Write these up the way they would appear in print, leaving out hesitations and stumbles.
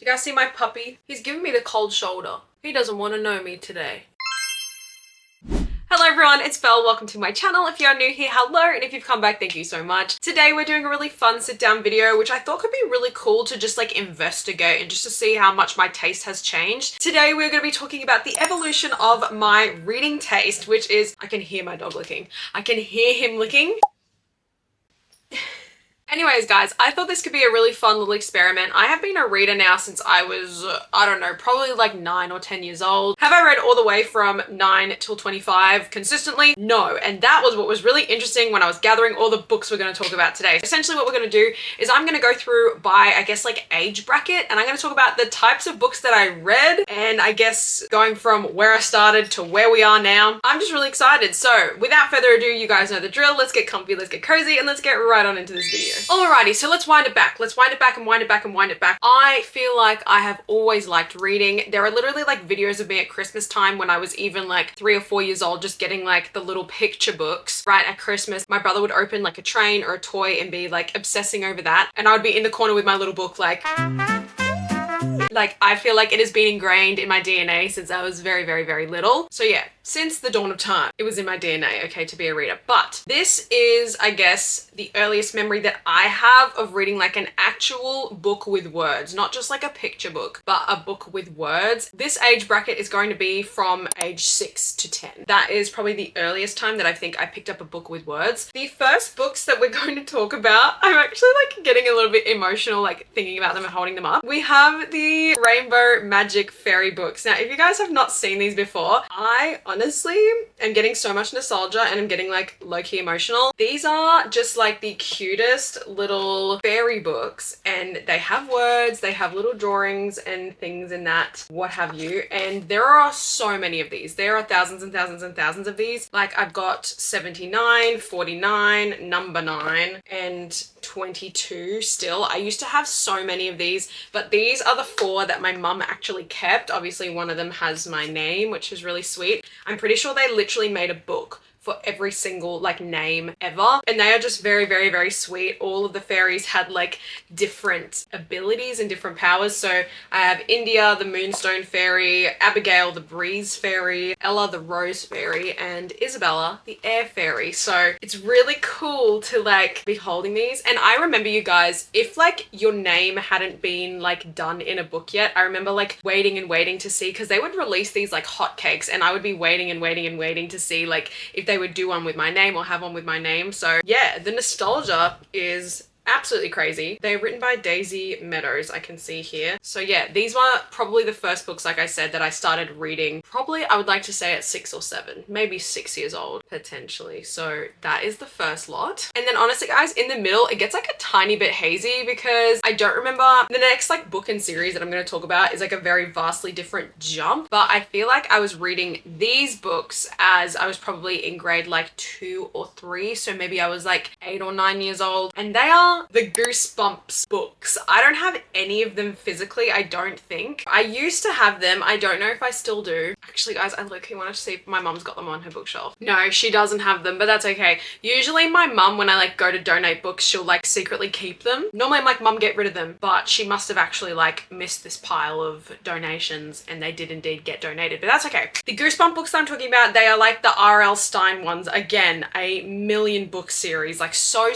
You guys see my puppy? He's giving me the cold shoulder. He doesn't want to know me today. Hello everyone, it's Belle. Welcome to my channel. If you're new here, hello, and if you've come back, thank you so much. Today we're doing a really fun sit-down video, which I thought could be really cool to just like investigate and just to see how much my taste has changed. Today we're going to be talking about the evolution of my reading taste, which is, I can hear my dog licking. I can hear him licking. Anyways, guys, I thought this could be a really fun little experiment. I have been a reader now since I was, I don't know, probably like 9 or 10 years old. Have I read all the way from 9 till 25 consistently? No. And that was what was really interesting when I was gathering all the books we're going to talk about today. Essentially what we're going to do is I'm going to go through by, I guess, like age bracket, and I'm going to talk about the types of books that I read, and I guess going from where I started to where we are now. I'm just really excited. So without further ado, you guys know the drill. Let's get comfy, let's get cozy, and let's get right on into this video. Alrighty, so let's wind it back. Let's wind it back and wind it back and wind it back. I feel like I have always liked reading. There are literally like videos of me at Christmas time when I was even like 3 or 4 years old, just getting like the little picture books right at Christmas. My brother would open like a train or a toy and be like obsessing over that. And I would be in the corner with my little book like I feel like it has been ingrained in my DNA since I was very, very, very little. So yeah, since the dawn of time, it was in my DNA, okay, to be a reader. But this is, I guess, the earliest memory that I have of reading like an actual book with words, not just like a picture book, but a book with words. This age bracket is going to be from age 6 to 10. That is probably the earliest time that I think I picked up a book with words. The first books that we're going to talk about, I'm actually like getting a little bit emotional, like thinking about them and holding them up. We have the Rainbow Magic Fairy books. Now, if you guys have not seen these before, I honestly am getting so much nostalgia and I'm getting like low-key emotional. These are just like the cutest little fairy books, and they have words, they have little drawings and things in that, what have you. And there are so many of these. There are thousands and thousands and thousands of these. Like I've got 79, 49, number 9, and 22 still. I used to have so many of these, but these are the 4 that my mum actually kept. Obviously one of them has my name, which is really sweet. I'm pretty sure they literally made a book for every single like name ever, and they are just very, very, very sweet. All of the fairies had like different abilities and different powers. So I have India, the Moonstone Fairy, Abigail, the Breeze Fairy, Ella, the Rose Fairy, and Isabella, the Air Fairy. So it's really cool to like be holding these. And I remember, you guys, if like your name hadn't been like done in a book yet, I remember like waiting and waiting to see, because they would release these like hotcakes, and I would be waiting and waiting and waiting to see like if they would do one with my name or have one with my name. So yeah, the nostalgia is absolutely crazy. They're written by Daisy Meadows, I can see here. So yeah, these were probably the first books, like I said, that I started reading. Probably, I would like to say at 6 or 7, maybe 6 years old, potentially. So that is the first lot. And then honestly, guys, in the middle, it gets like a tiny bit hazy because I don't remember. The next like book and series that I'm going to talk about is like a very vastly different jump. But I feel like I was reading these books as I was probably in grade like 2 or 3. So maybe I was like 8 or 9 years old. And they are the Goosebumps books. I don't have any of them physically, I don't think. I used to have them. I don't know if I still do. Actually, guys, I look, wanted to see if my mum's got them on her bookshelf. No, she doesn't have them, but that's okay. Usually my mum, when I like go to donate books, she'll like secretly keep them. Normally I'm like, mum, get rid of them, but she must have actually like missed this pile of donations, and they did indeed get donated, but that's okay. The Goosebump books that I'm talking about, they are like the R.L. Stine ones. Again, a million book series, like so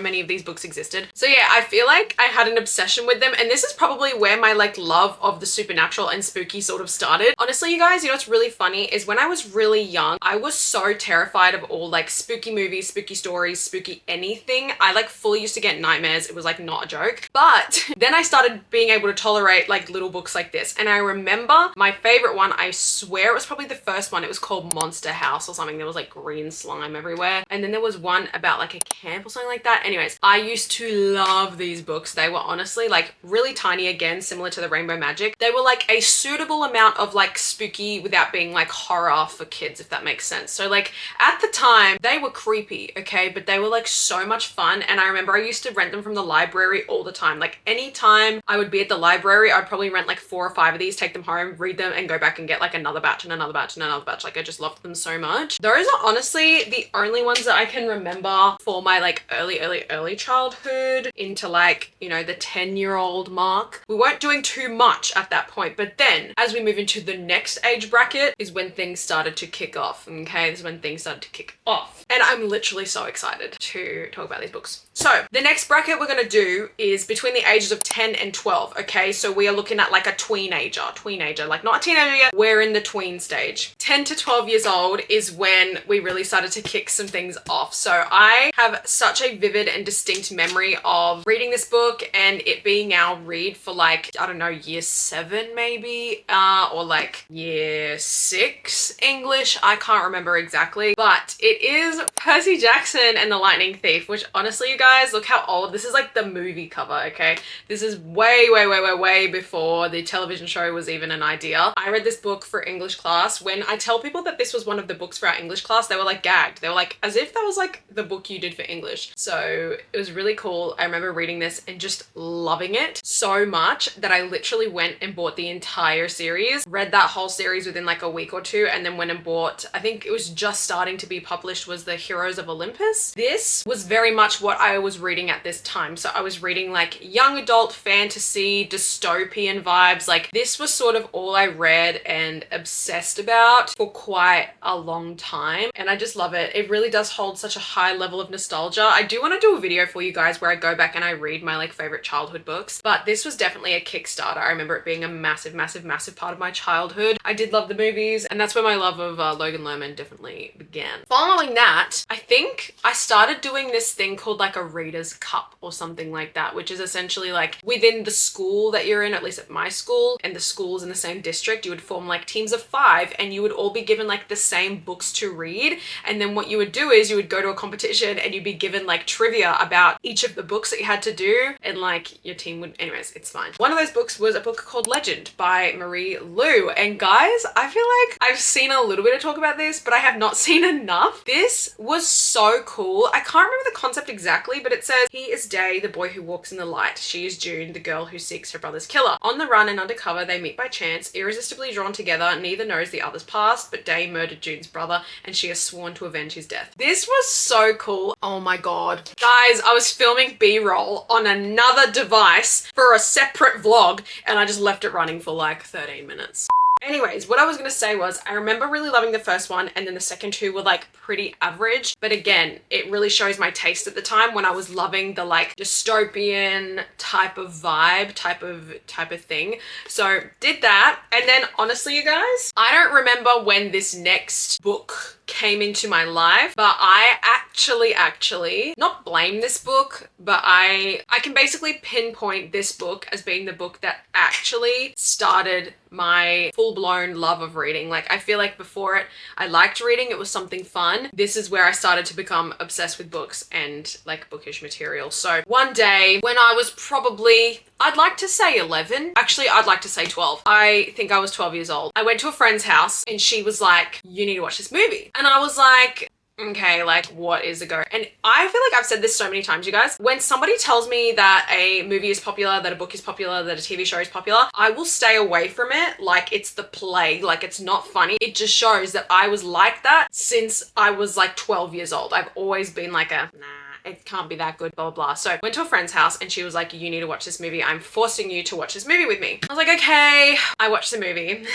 many of these books existed. So yeah, I feel like I had an obsession with them, and this is probably where my like love of the supernatural and spooky sort of started. Honestly, you guys, you know what's really funny is when I was really young, I was so terrified of all like spooky movies, spooky stories, spooky anything. I like fully used to get nightmares. It was like not a joke. But then I started being able to tolerate like little books like this, and I remember my favorite one, I swear it was probably the first one. It was called Monster House or something. There was like green slime everywhere, and then there was one about like a camp or something like that. Anyways, I used to love these books. They were honestly like really tiny, again, similar to the Rainbow Magic. They were like a suitable amount of like spooky without being like horror for kids, if that makes sense. So like at the time they were creepy, okay, but they were like so much fun. And I remember I used to rent them from the library all the time. Like anytime I would be at the library, I'd probably rent like 4 or 5 of these, take them home, read them, and go back and get like another batch and another batch and another batch. Like I just loved them so much. Those are honestly the only ones that I can remember for my like early childhood. childhood into like, you know, the 10-year-old mark. We weren't doing too much at that point, but then as we move into the next age bracket is when things started to kick off. Okay, this is when things started to kick off. And I'm literally so excited to talk about these books. So the next bracket we're gonna do is between the ages of 10 and 12. Okay, so we are looking at like a tweenager, like not a teenager yet, we're in the tween stage. 10 to 12 years old is when we really started to kick some things off. So I have such a vivid and distinct memory of reading this book and it being our read for like, I don't know, year 7 maybe, or like year 6 English. I can't remember exactly, but it is Percy Jackson and the Lightning Thief, which honestly, you guys, look how old this is. Like the movie cover. Okay, this is way before the television show was even an idea. I read this book for English class. When I tell people that this was one of the books for our English class, they were like gagged. They were like, as if that was like the book you did for English. So it was really cool. I remember reading this and just loving it so much that I literally went and bought the entire series, read that whole series within like a week or two, and then went and bought, I think it was just starting to be published, was the Heroes of Olympus. This was very much what I was reading at this time. So I was reading like young adult fantasy, dystopian vibes. Like this was sort of all I read and obsessed about for quite a long time. And I just love it. It really does hold such a high level of nostalgia. I do want to do a video for you guys where I go back and I read my like favorite childhood books, but this was definitely a Kickstarter. I remember it being a massive part of my childhood. I did love the movies, and that's where my love of Logan Lerman definitely began. Following that, I think I started doing this thing called like a reader's cup or something like that, which is essentially like within the school that you're in, at least at my school, and the schools in the same district, you would form like teams of 5 and you would all be given like the same books to read. And then what you would do is you would go to a competition and you'd be given like trivia about each of the books that you had to do, and like your team would, anyways, it's fine. One of those books was a book called Legend by Marie Lu. And guys, I feel like I've seen a little bit of talk about this, but I have not seen enough. This was so cool. I can't remember the concept exactly, but it says, he is Day, the boy who walks in the light. She is June, the girl who seeks her brother's killer. On the run and undercover, they meet by chance, irresistibly drawn together. Neither knows the other's past, but Day murdered June's brother and she has sworn to avenge his death. This was so cool. Oh my God. Guys, I was filming B-roll on another device for a separate vlog and I just left it running for like 13 minutes. Anyways, what I was gonna say was I remember really loving the first one, and then the second two were like pretty average. But again, it really shows my taste at the time when I was loving the like dystopian type of vibe, type of thing. So did that. And then honestly, you guys, I don't remember when this next book came into my life, but I actually not blame this book, but I can basically pinpoint this book as being the book that actually started my full-blown love of reading. Like I feel like before it, I liked reading, it was something fun. This is where I started to become obsessed with books and like bookish material. So one day when I was probably, I'd like to say 11. Actually, I'd like to say 12. I think I was 12 years old. I went to a friend's house and she was like, you need to watch this movie. And I was like, okay, like what is a go? And I feel like I've said this so many times, you guys. When somebody tells me that a movie is popular, that a book is popular, that a TV show is popular, I will stay away from it like it's the plague, like it's not funny. It just shows that I was like that since I was like 12 years old. I've always been like a, nah, it can't be that good, blah, blah, blah. So went to a friend's house and she was like, you need to watch this movie. I'm forcing you to watch this movie with me. I was like, okay. I watched the movie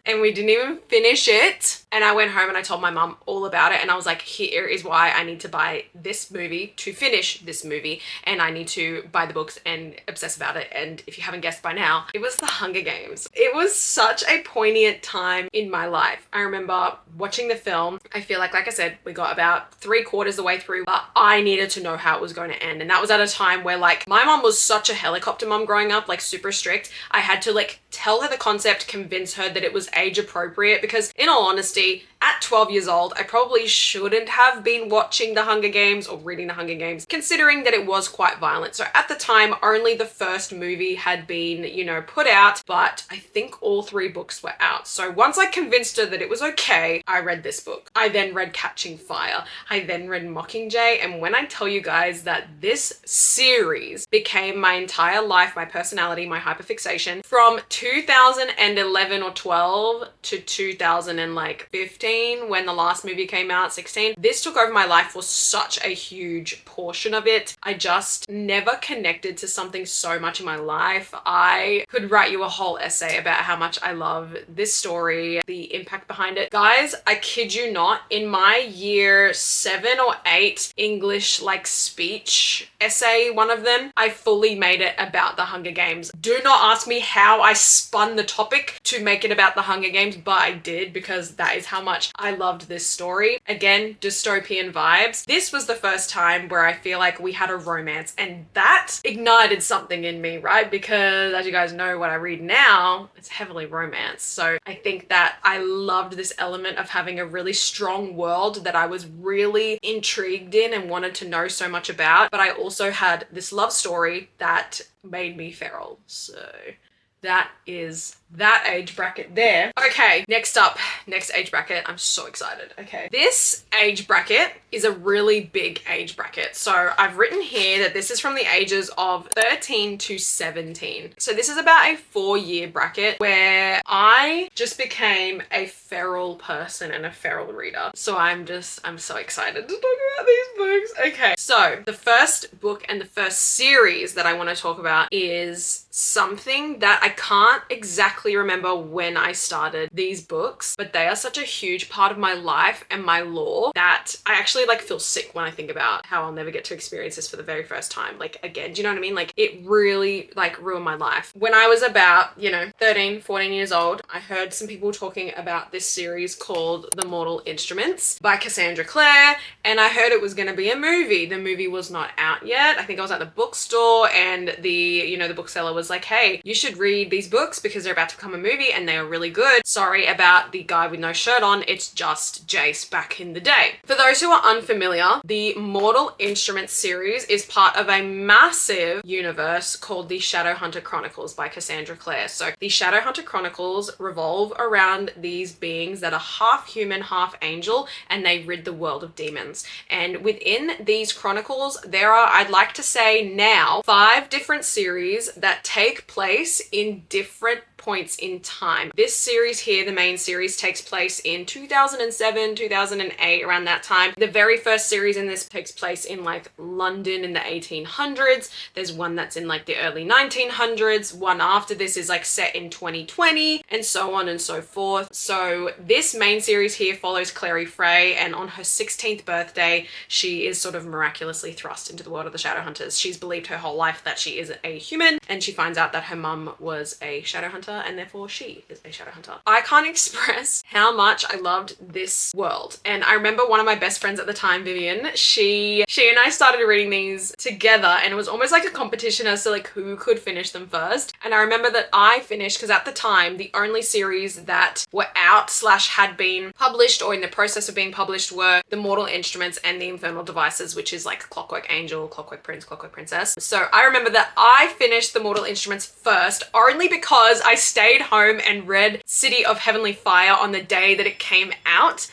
and we didn't even finish it. And I went home and I told my mum all about it. And I was like, here is why I need to buy this movie to finish this movie. And I need to buy the books and obsess about it. And if you haven't guessed by now, it was The Hunger Games. It was such a poignant time in my life. I remember watching the film. I feel like I said, we got about 3/4 the way through, but I needed to know how it was going to end. And that was at a time where like my mom was such a helicopter mom growing up, like super strict. I had to like tell her the concept, convince her that it was age appropriate, because in all honesty, at 12 years old, I probably shouldn't have been watching The Hunger Games or reading The Hunger Games, considering that it was quite violent. So at the time, only the first movie had been, you know, put out, but I think all 3 books were out. So once I convinced her that it was okay, I read this book. I then read Catching Fire. I then read Mockingjay. And when I tell you guys that this series became my entire life, my personality, my hyperfixation, from 2011 or 12 to 2015, 17 when the last movie came out, 16. This took over my life for such a huge portion of it. I just never connected to something so much in my life. I could write you a whole essay about how much I love this story, the impact behind it. Guys, I kid you not, in my year 7 or 8 English like speech essay, one of them, I fully made it about the Hunger Games. Do not ask me how I spun the topic to make it about the Hunger Games, but I did, because that is how much I loved this story. Again, dystopian vibes. This was the first time where I feel like we had a romance, and that ignited something in me, right? Because as you guys know, what I read now, it's heavily romance. So I think that I loved this element of having a really strong world that I was really intrigued in and wanted to know so much about. But I also had this love story that made me feral. So that is that age bracket there. Okay, next up, next age bracket. I'm so excited. Okay, this age bracket is a really big age bracket. So I've written here that this is from the ages of 13 to 17. So this is about a 4-year bracket where I just became a feral person and a feral reader. So I'm so excited to talk about these books. Okay, so the first book and the first series that I want to talk about is something that I can't exactly remember when I started these books, but they are such a huge part of my life and my lore that I actually like feel sick when I think about how I'll never get to experience this for the very first time. Like, again, do you know what I mean? Like, it really like ruined my life. When I was about, 13, 14 years old, I heard some people talking about this series called The Mortal Instruments by Cassandra Clare, and I heard it was going to be a movie. The movie was not out yet. I think I was at the bookstore, and the bookseller was like, hey, you should read these books because they're about to become a movie and they are really good. Sorry about the guy with no shirt on, it's just Jace back in the day. For those who are unfamiliar, the Mortal Instruments series is part of a massive universe called the Shadowhunter Chronicles by Cassandra Clare. So the Shadowhunter Chronicles revolve around these beings that are half human, half angel, and they rid the world of demons. And within these chronicles, there are, I'd like to say now, 5 different series that take place in different points in time. This series here, the main series, takes place in 2007, 2008, around that time. The very first series in this takes place in like London in the 1800s. There's one that's in like the early 1900s. One after this is like set in 2020, and so on and so forth. So this main series here follows Clary Frey, and on her 16th birthday, she is sort of miraculously thrust into the world of the Shadowhunters. She's believed her whole life that she is a human, and she finds out that her mum was a Shadowhunter, and therefore she is a Shadowhunter. I can't express how much I loved this world. And I remember one of my best friends at the time, Vivian, she and I started reading these together, and it was almost like a competition as to like who could finish them first. And I remember that I finished, because at the time the only series that were out / had been published or in the process of being published were The Mortal Instruments and The Infernal Devices, which is like Clockwork Angel, Clockwork Prince, Clockwork Princess. So I remember that I finished The Mortal Instruments first, only because I stayed home and read City of Heavenly Fire on the day that it came out.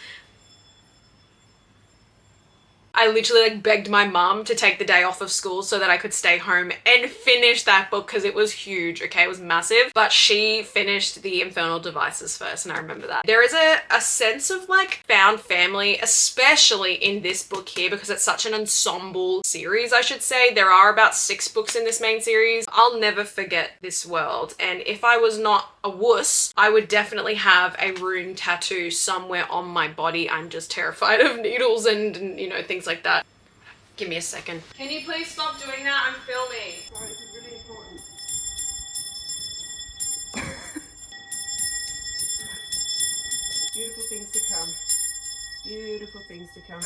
I literally like begged my mum to take the day off of school so that I could stay home and finish that book, because it was huge, okay? It was massive. But she finished The Infernal Devices first, and I remember that. There is a sense of like found family, especially in this book here, because it's such an ensemble series, I should say. There are about 6 books in this main series. I'll never forget this world, and if I was not a wuss, I would definitely have a rune tattoo somewhere on my body. I'm just terrified of needles and things like that. Give me a second. Can you please stop doing that? I'm filming. Sorry, this is really important. Beautiful things to come. Beautiful things to come.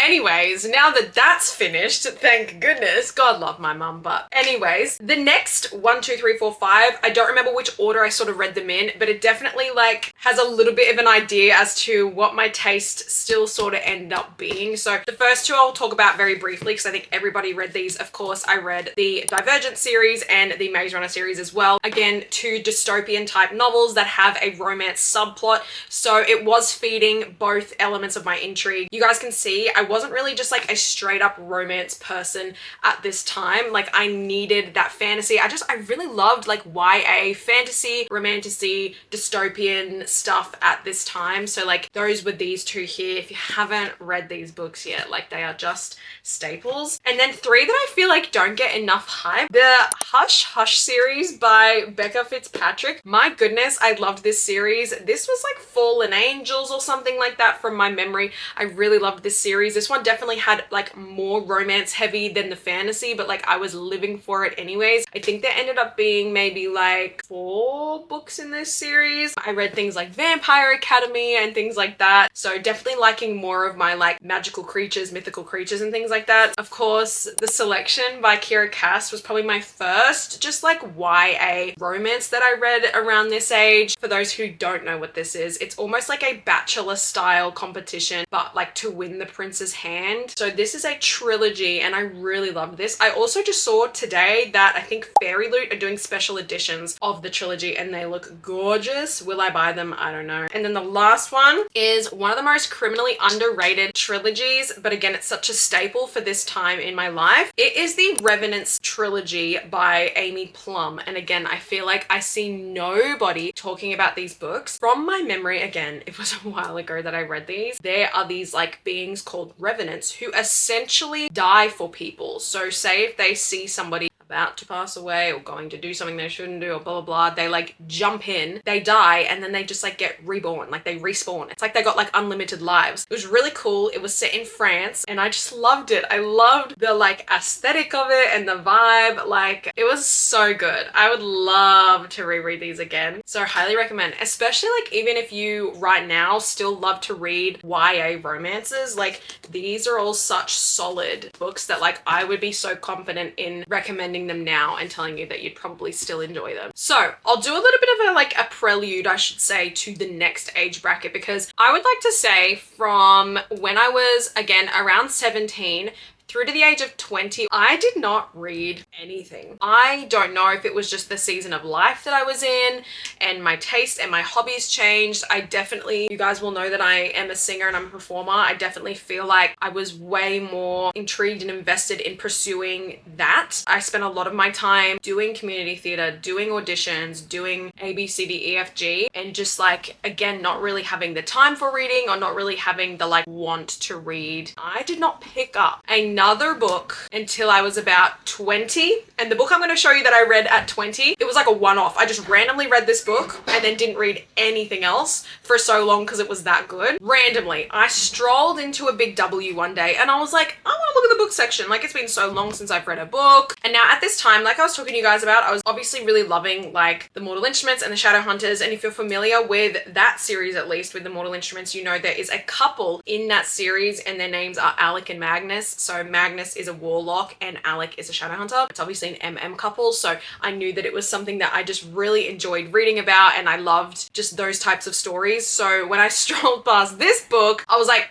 Anyways, now that that's finished, thank goodness, God love my mum, but anyways, the next 1, 2, 3, 4, 5, I don't remember which order I sort of read them in, but it definitely like has a little bit of an idea as to what my taste still sort of ended up being. So the first 2 I'll talk about very briefly, because I think everybody read these. Of course, I read the Divergent series and the Maze Runner series as well. Again, 2 dystopian type novels that have a romance subplot. So it was feeding both elements of my intrigue. You guys can see I was wasn't really just like a straight up romance person at this time. Like I needed that fantasy. I really loved like YA, fantasy, romantasy, dystopian stuff at this time. So like those were these two here. If you haven't read these books yet, like they are just staples. And then three that I feel like don't get enough hype. The Hush Hush series by Becca Fitzpatrick. My goodness, I loved this series. This was like Fallen Angels or something like that from my memory. I really loved this series. This one definitely had like more romance heavy than the fantasy, but like I was living for it anyways. I think there ended up being maybe like 4 books in this series. I read things like Vampire Academy and things like that. So definitely liking more of my like magical creatures, mythical creatures and things like that. Of course, The Selection by Kira Cass was probably my first just like YA romance that I read around this age. For those who don't know what this is, it's almost like a bachelor style competition, but like to win the prince's hand. So this is a trilogy and I really loved this. I also just saw today that I think Fairy Loot are doing special editions of the trilogy and they look gorgeous. Will I buy them? I don't know. And then the last one is one of the most criminally underrated trilogies, but again, it's such a staple for this time in my life. It is the Revenants trilogy by Amy Plum. And again, I feel like I see nobody talking about these books. From my memory, again, it was a while ago that I read these. There are these like beings called Revenants who essentially die for people. So say if they see somebody about to pass away or going to do something they shouldn't do or blah, blah, blah, they like jump in, they die, and then they just like get reborn, like they respawn. It's like they got like unlimited lives. It was really cool. It was set in France and I just loved it. I loved the like aesthetic of it and the vibe. Like it was so good. I would love to reread these again. So highly recommend, especially like even if you right now still love to read YA romances, like these are all such solid books that like I would be so confident in recommending them now and telling you that you'd probably still enjoy them. So I'll do a little bit of a prelude, I should say, to the next age bracket, because I would like to say from when I was again around 17 through to the age of 20, I did not read anything. I don't know if it was just the season of life that I was in and my taste and my hobbies changed. I definitely, you guys will know that I am a singer and I'm a performer. I definitely feel like I was way more intrigued and invested in pursuing that. I spent a lot of my time doing community theater, doing auditions, doing A, B, C, D, E, F, G, and just like, again, not really having the time for reading or not really having the like want to read. I did not pick up another book until I was about 20. And the book I'm going to show you that I read at 20, it was like a one-off. I just randomly read this book and then didn't read anything else for so long because it was that good. Randomly, I strolled into a Big W one day and I was like, I want to look at the book section. Like it's been so long since I've read a book. And now at this time, like I was talking to you guys about, I was obviously really loving like the Mortal Instruments and the Shadow Hunters. And if you're familiar with that series, at least with the Mortal Instruments, you know there is a couple in that series and their names are Alec and Magnus. So Magnus is a warlock and Alec is a shadow hunter. It's obviously an MM couple, so I knew that it was something that I just really enjoyed reading about and I loved just those types of stories. So when I strolled past this book, I was like,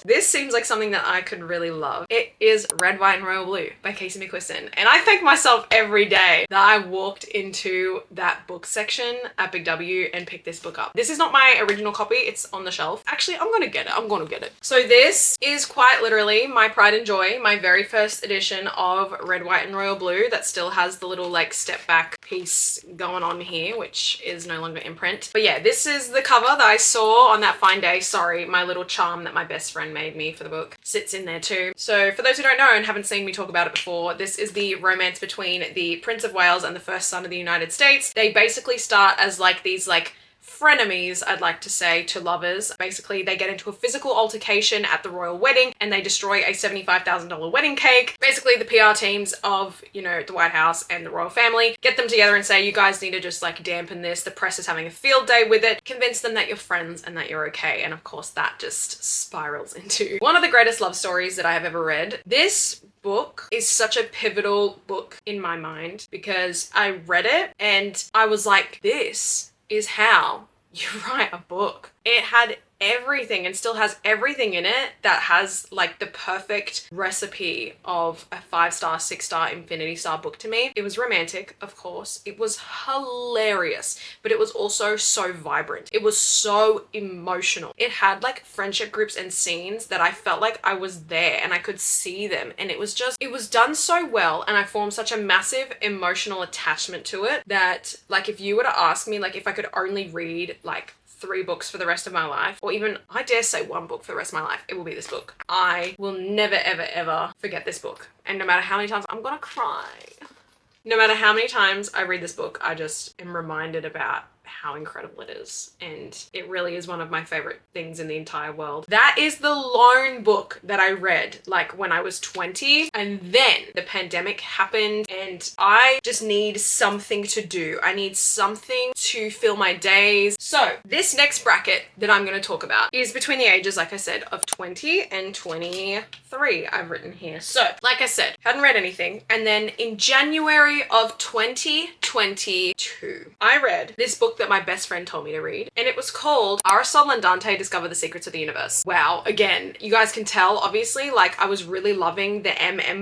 this seems like something that I could really love. It is Red, White, and Royal Blue by Casey McQuiston. And I thank myself every day that I walked into that book section at Big W and picked this book up. This is not my original copy. It's on the shelf. Actually, I'm gonna get it. I'm gonna get it. So this is quite literally my pride and joy, my very first edition of Red, White, and Royal Blue that still has the little like step back piece going on here, which is no longer in print. But yeah, this is the cover that I saw on that fine day. Sorry, my little charm that my best friend made me for the book sits in there too. So for those who don't know and haven't seen me talk about it before, this is the romance between the Prince of Wales and the first son of the United States. They basically start as like these like frenemies, I'd like to say, to lovers. Basically, they get into a physical altercation at the royal wedding and they destroy a $75,000 wedding cake. Basically, the PR teams of, you know, the White House and the royal family get them together and say, you guys need to just like dampen this. The press is having a field day with it. Convince them that you're friends and that you're okay. And of course, that just spirals into one of the greatest love stories that I have ever read. This book is such a pivotal book in my mind because I read it and I was like, this is how you write a book. It had everything and still has everything in it that has like the perfect recipe of a 5-star, 6-star, infinity star book to me. It was romantic, of course. It was hilarious, but it was also so vibrant. It was so emotional. It had like friendship groups and scenes that I felt like I was there and I could see them. And it was done so well. And I formed such a massive emotional attachment to it that like, if you were to ask me, like if I could only read like 3 books for the rest of my life, or even I dare say 1 book for the rest of my life, it will be this book. I will never, ever, ever forget this book. And no matter how many times I'm gonna cry, no matter how many times I read this book, I just am reminded about how incredible it is. And it really is one of my favorite things in the entire world. That is the lone book that I read like when I was 20, and then the pandemic happened and I just need something to do. I need something to fill my days. So this next bracket that I'm going to talk about is between the ages, like I said, of 20 and 23 I've written here. So like I said, hadn't read anything. And then in January of 2022, I read this book that my best friend told me to read, and it was called Aristotle and Dante Discover the Secrets of the Universe. Wow, again, you guys can tell obviously like I was really loving the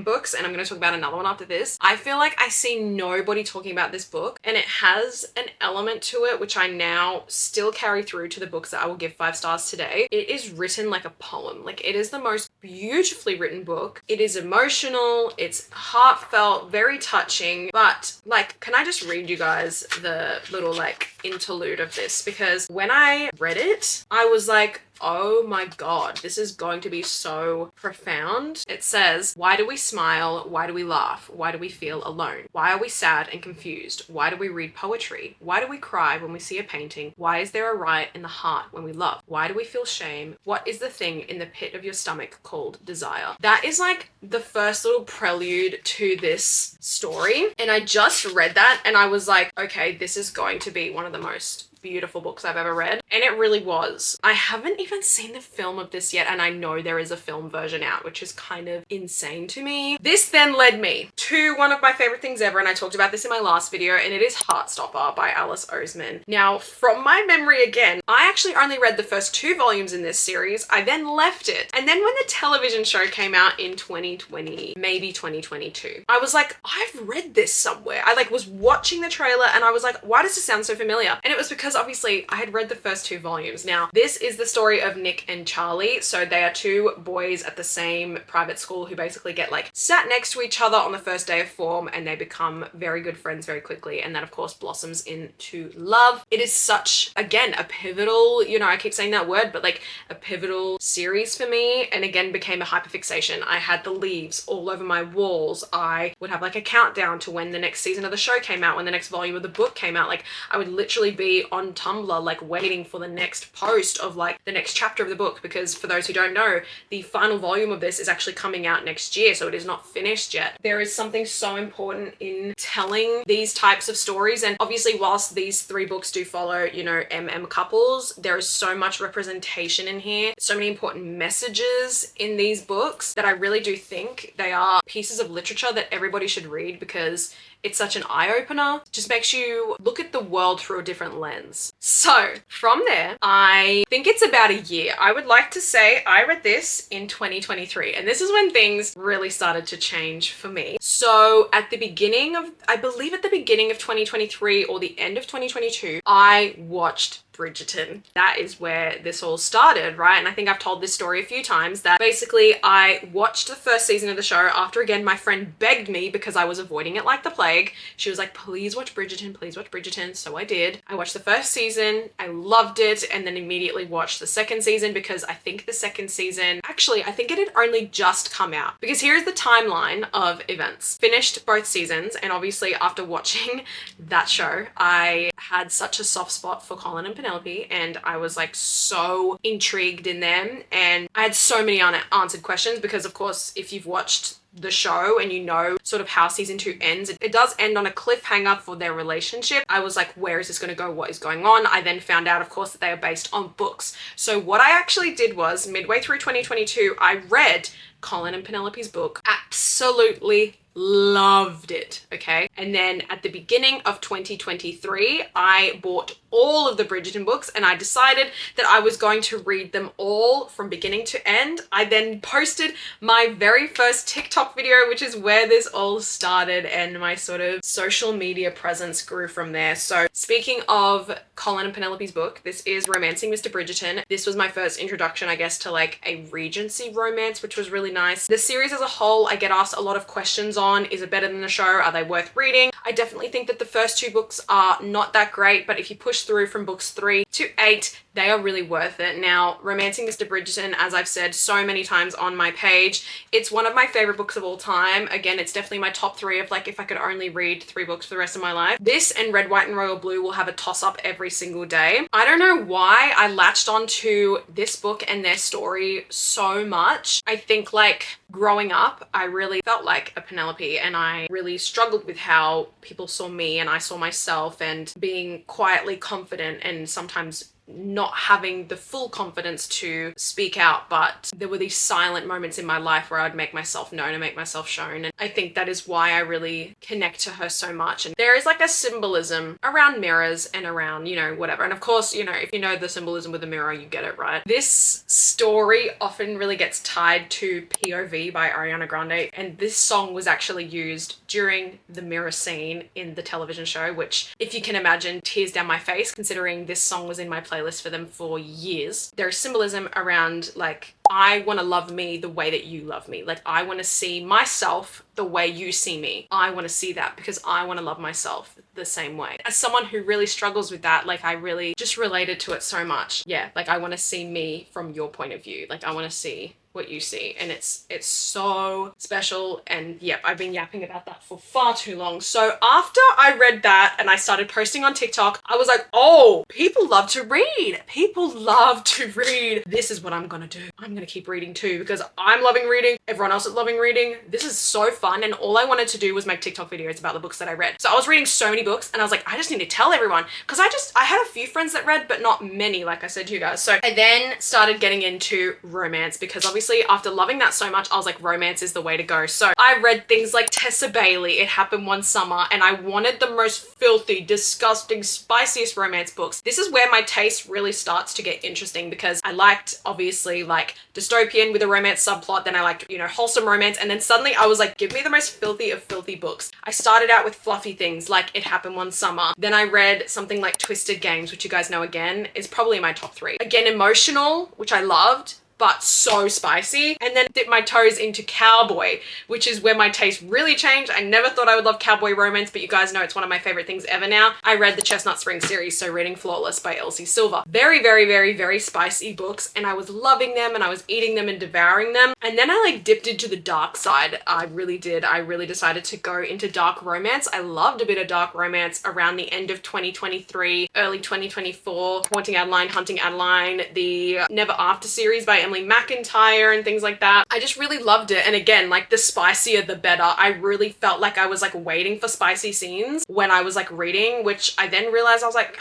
books, and I'm going to talk about another one after this. I feel like I see nobody talking about this book, and it has an element to it which I now still carry through to the books that I will give 5 stars today. It is written like a poem. Like, it is the most beautifully written book. It is emotional, it's heartfelt, very touching, but like, can I just read you guys the little like interlude of this, because when I read it, I was like, oh my God, this is going to be so profound. It says, why do we smile? Why do we laugh? Why do we feel alone? Why are we sad and confused? Why do we read poetry? Why do we cry when we see a painting? Why is there a riot in the heart when we love? Why do we feel shame? What is the thing in the pit of your stomach called desire? That is like the first little prelude to this story. And I just read that and I was like, okay, this is going to be one of the most beautiful books I've ever read. And it really was. I haven't even seen the film of this yet, and I know there is a film version out, which is kind of insane to me. This then led me to one of my favorite things ever, and I talked about this in my last video, and it is Heartstopper by Alice Oseman. Now, from my memory again, I actually only read the first 2 volumes in this series. I then left it. And then when the television show came out in 2020, maybe 2022, I was like, I've read this somewhere. I like was watching the trailer and I was like, why does this sound so familiar? And it was because obviously I had read the first 2 volumes. Now, this is the story of Nick and Charlie. So they are 2 boys at the same private school who basically get like sat next to each other on the first day of form, and they become very good friends very quickly. And that of course blossoms into love. It is such, again, a pivotal, you know, I keep saying that word, but like a pivotal series for me, and again became a hyperfixation. I had the leaves all over my walls. I would have like a countdown to when the next season of the show came out, when the next volume of the book came out. Like, I would literally be on Tumblr like waiting for the next post of like the next chapter of the book, because for those who don't know, the final volume of this is actually coming out next year, so it is not finished yet. There is something so important in telling these types of stories, and obviously whilst these 3 books do follow, you know, couples, there is so much representation in here, so many important messages in these books that I really do think they are pieces of literature that everybody should read, because it's such an eye-opener. Just makes you look at the world through a different lens. So from there, I think it's about a year. I would like to say I read this in 2023, and this is when things really started to change for me. So at the beginning of, I believe at the beginning of 2023 or the end of 2022, I watched Bridgerton. That is where this all started, right? And I think I've told this story a few times, that basically I watched the first season of the show after, again, my friend begged me because I was avoiding it like the plague. She was like, please watch Bridgerton, please watch Bridgerton. So I did. I watched the first season, I loved it, and then immediately watched the second season, because I think the second season, actually, I think it had only just come out, because here's the timeline of events. Finished both seasons, and obviously after watching that show, I had such a soft spot for Colin and Penelope, and I was like so intrigued in them, and I had so many unanswered questions, because of course if you've watched the show and you know sort of how season 2 ends, it does end on a cliffhanger for their relationship. I was like, where is this going to go? What is going on? I then found out, of course, that they are based on books. So what I actually did was, midway through 2022, I read Colin and Penelope's book. Absolutely loved it, okay? And then at the beginning of 2023, I bought all of the Bridgerton books and I decided that I was going to read them all from beginning to end. I then posted my very first TikTok video, which is where this all started, and my sort of social media presence grew from there. So speaking of Colin and Penelope's book, this is Romancing Mr. Bridgerton. This was my first introduction, I guess, to like a Regency romance, which was really nice. The series as a whole, I get asked a lot of questions on. Is it better than the show? Are they worth reading? I definitely think that the first two books are not that great, but if you push through from books 3 to 8, they are really worth it. Now, Romancing Mr. Bridgerton, as I've said so many times on my page, it's one of my favorite books of all time. Again, it's definitely my top 3 of like if I could only read 3 books for the rest of my life. This and Red, White and Royal Blue will have a toss up every single day. I don't know why I latched onto this book and their story so much. I think like growing up, I really felt like a Penelope and I really struggled with how people saw me and I saw myself, and being quietly confident and sometimes not having the full confidence to speak out, but there were these silent moments in my life where I'd make myself known and make myself shown. And I think that is why I really connect to her so much. And there is like a symbolism around mirrors and around, you know, whatever. And of course, you know, if you know the symbolism with a mirror, you get it, right? This story often really gets tied to POV by Ariana Grande. And this song was actually used during the mirror scene in the television show, which, if you can imagine, tears down my face, considering this song was in my playlist for them for years. There's symbolism around like, I want to love me the way that you love me. Like, I want to see myself the way you see me. I want to see that because I want to love myself the same way. As someone who really struggles with that, like I really just related to it so much. Yeah, like I want to see me from your point of view. Like I want to see what you see, and it's so special. And yep, I've been yapping about that for far too long. So after I read that and I started posting on TikTok, I was like, oh, people love to read. People love to read. This is what I'm gonna do. I'm gonna keep reading too, because I'm loving reading. Everyone else is loving reading. This is so fun. And all I wanted to do was make TikTok videos about the books that I read. So I was reading so many books and I was like, I just need to tell everyone, because I had a few friends that read, but not many, like I said to you guys. So I then started getting into romance, because obviously after loving that so much, I was like, romance is the way to go. So I read things like Tessa Bailey, It Happened One Summer, and I wanted the most filthy, disgusting, spiciest romance books. This is where my taste really starts to get interesting, because I liked obviously like dystopian with a romance subplot, then I liked, you know, wholesome romance, and then suddenly I was like, give me the most filthy of filthy books. I started out with fluffy things like It Happened One Summer. Then I read something like Twisted Games, which you guys know again is probably in my top 3. Again, emotional, which I loved, but so spicy. And then dip my toes into cowboy, which is where my taste really changed. I never thought I would love cowboy romance, but you guys know it's one of my favorite things ever now. I read the Chestnut Spring series, so reading Flawless by Elsie Silver. Very, very, very, very spicy books, and I was loving them and I was eating them and devouring them. And then I like dipped into the dark side. I really did. I really decided to go into dark romance. I loved a bit of dark romance around the end of 2023, early 2024. Haunting Adeline, Hunting Adeline, the Never After series by Emily McIntyre and things like that. I just really loved it. And again, like the spicier the better. I really felt like I was like waiting for spicy scenes when I was like reading, which I then realized I was like,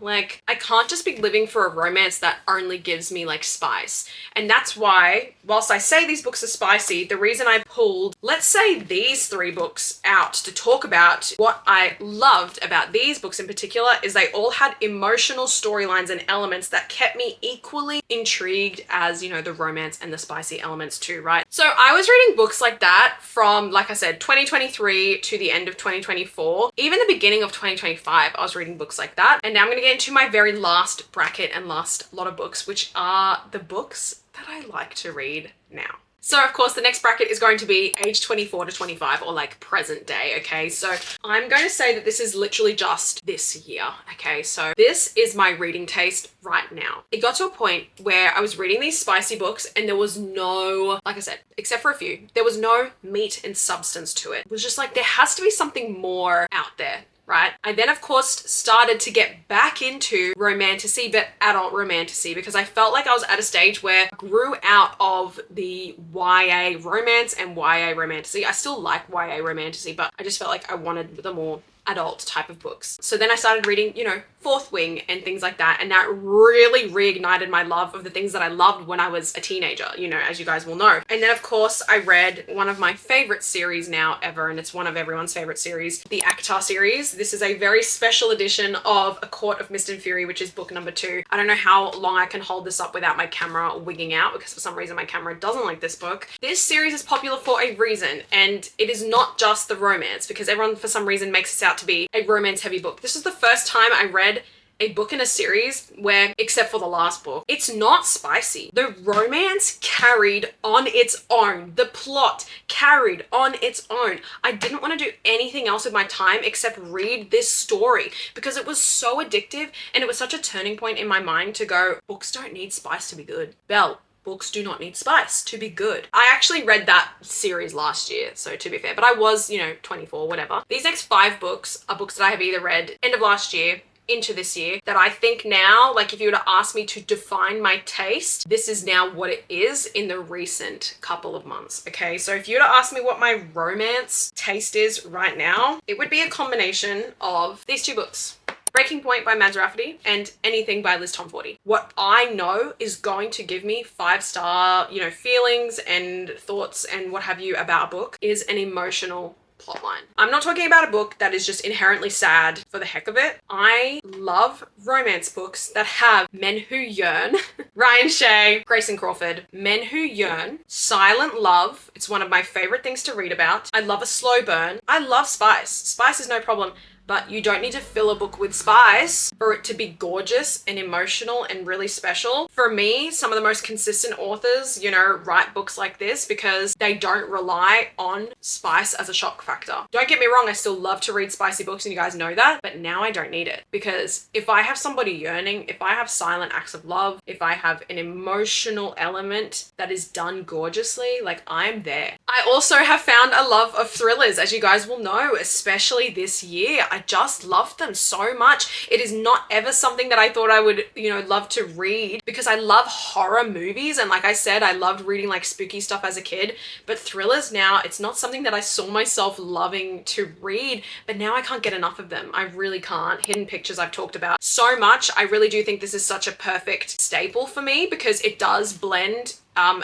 like I can't just be living for a romance that only gives me like spice. And that's why, whilst I say these books are spicy, the reason I pulled, let's say, these 3 books out to talk about what I loved about these books in particular is they all had emotional storylines and elements that kept me equally intrigued as, you know, the romance and the spicy elements too, right? So I was reading books like that from, like I said, 2023 to the end of 2024. Even the beginning of 2025, I was reading books like that. And now I'm going to get into my very last bracket and last lot of books, which are the books that I like to read now. So of course the next bracket is going to be age 24 to 25, or like present day, okay? So I'm going to say that this is literally just this year, okay? So this is my reading taste right now. It got to a point where I was reading these spicy books and there was no, like I said, except for a few, there was no meat and substance to it. It was just like, there has to be something more out there, right? I then of course started to get back into romantasy, but adult romantasy, because I felt like I was at a stage where I grew out of the YA romance and YA romantasy. I still like YA romantasy, but I just felt like I wanted the more adult type of books. So then I started reading, you know, Fourth Wing and things like that, and that really reignited my love of the things that I loved when I was a teenager, you know, as you guys will know. And then of course I read one of my favorite series now ever, and it's one of everyone's favorite series, the ACOTAR series. This is a very special edition of A Court of Mist and Fury, which is book number 2. I don't know how long I can hold this up without my camera wigging out, because for some reason my camera doesn't like this book. This series is popular for a reason, and it is not just the romance, because everyone for some reason makes this out to be a romance heavy book. This is the first time I read a book in a series where, except for the last book, it's not spicy. The romance carried on its own. The plot carried on its own. I didn't want to do anything else with my time except read this story, because it was so addictive, and it was such a turning point in my mind to go, books don't need spice to be good. Belle, books do not need spice to be good. I actually read that series last year, so to be fair, but I was, you know, 24, whatever. These next 5 books are books that I have either read end of last year into this year, that I think now, like if you were to ask me to define my taste, this is now what it is in the recent couple of months. Okay, so if you were to ask me what my romance taste is right now, it would be a combination of these 2 books. Breaking Point by Mads Rafferty and Anything by Liz Tomforty. What I know is going to give me 5-star, you know, feelings and thoughts and what have you about a book is an emotional plotline. I'm not talking about a book that is just inherently sad for the heck of it. I love romance books that have men who yearn, Ryan Shea, Grayson Crawford, men who yearn, silent love. It's one of my favorite things to read about. I love a slow burn. I love spice. Spice is no problem. But you don't need to fill a book with spice for it to be gorgeous and emotional and really special. For me, some of the most consistent authors, you know, write books like this because they don't rely on spice as a shock factor. Don't get me wrong, I still love to read spicy books, and you guys know that, but now I don't need it, because if I have somebody yearning, if I have silent acts of love, if I have an emotional element that is done gorgeously, like, I'm there. I also have found a love of thrillers, as you guys will know, especially this year. I just love them so much. It is not ever something that I thought I would, you know, love to read, because I love horror movies, and like I said, I loved reading like spooky stuff as a kid, but thrillers now, it's not something that I saw myself loving to read, but now I can't get enough of them. I really can't. Hidden Pictures I've talked about so much. I really do think this is such a perfect staple for me, because it does blend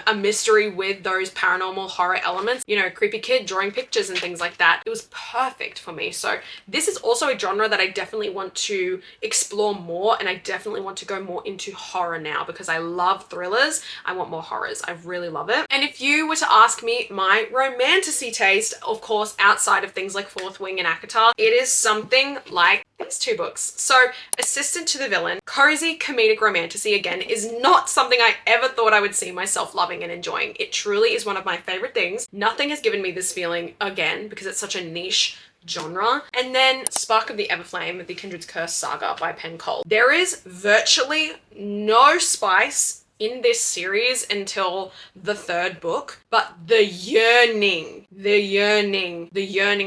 a mystery with those paranormal horror elements, you know, creepy kid drawing pictures and things like that. It was perfect for me. So this is also a genre that I definitely want to explore more, and I definitely want to go more into horror now, because I love thrillers. I want more horrors. I really love it. And if you were to ask me my romantasy taste, of course, outside of things like Fourth Wing and ACOTAR, it is something like these 2 books. So Assistant to the Villain, cozy comedic romantasy, again, is not something I ever thought I would see myself loving and enjoying. It truly is one of my favorite things. Nothing has given me this feeling again, because it's such a niche genre. And then Spark of the Everflame, the Kindred's Curse saga by Penn Cole. There is virtually no spice in this series until the 3rd book, but the yearning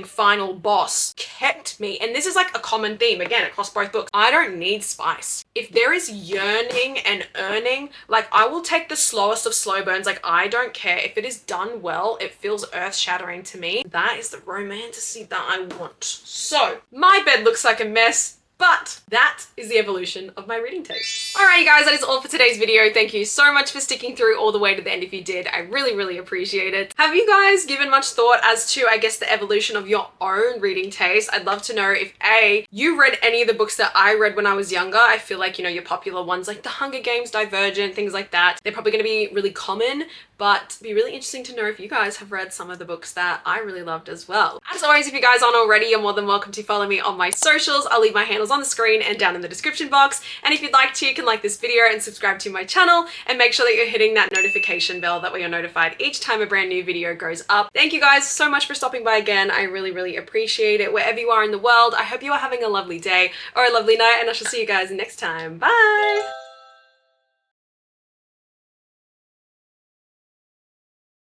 final boss kept me. And this is like a common theme, again, across both books. I don't need spice. If there is yearning and earning, like, I will take the slowest of slow burns. Like, I don't care. If it is done well, it feels earth-shattering to me. That is the romantasy that I want. So, my bed looks like a mess, but that is the evolution of my reading taste. Alright, you guys, that is all for today's video. Thank you so much for sticking through all the way to the end if you did. I really, really appreciate it. Have you guys given much thought as to, I guess, the evolution of your own reading taste? I'd love to know if A, you read any of the books that I read when I was younger. I feel like, you know, your popular ones like The Hunger Games, Divergent, things like that, they're probably going to be really common, but it'd be really interesting to know if you guys have read some of the books that I really loved as well. As always, if you guys aren't already, you're more than welcome to follow me on my socials. I'll leave my handles on the screen and down in the description box. And if you'd like to, you can like this video and subscribe to my channel, and make sure that you're hitting that notification bell, that way you're notified each time a brand new video goes up. Thank you guys so much for stopping by again. I really, really appreciate it. Wherever you are in the world, I hope you are having a lovely day or a lovely night, and I shall see you guys next time. Bye!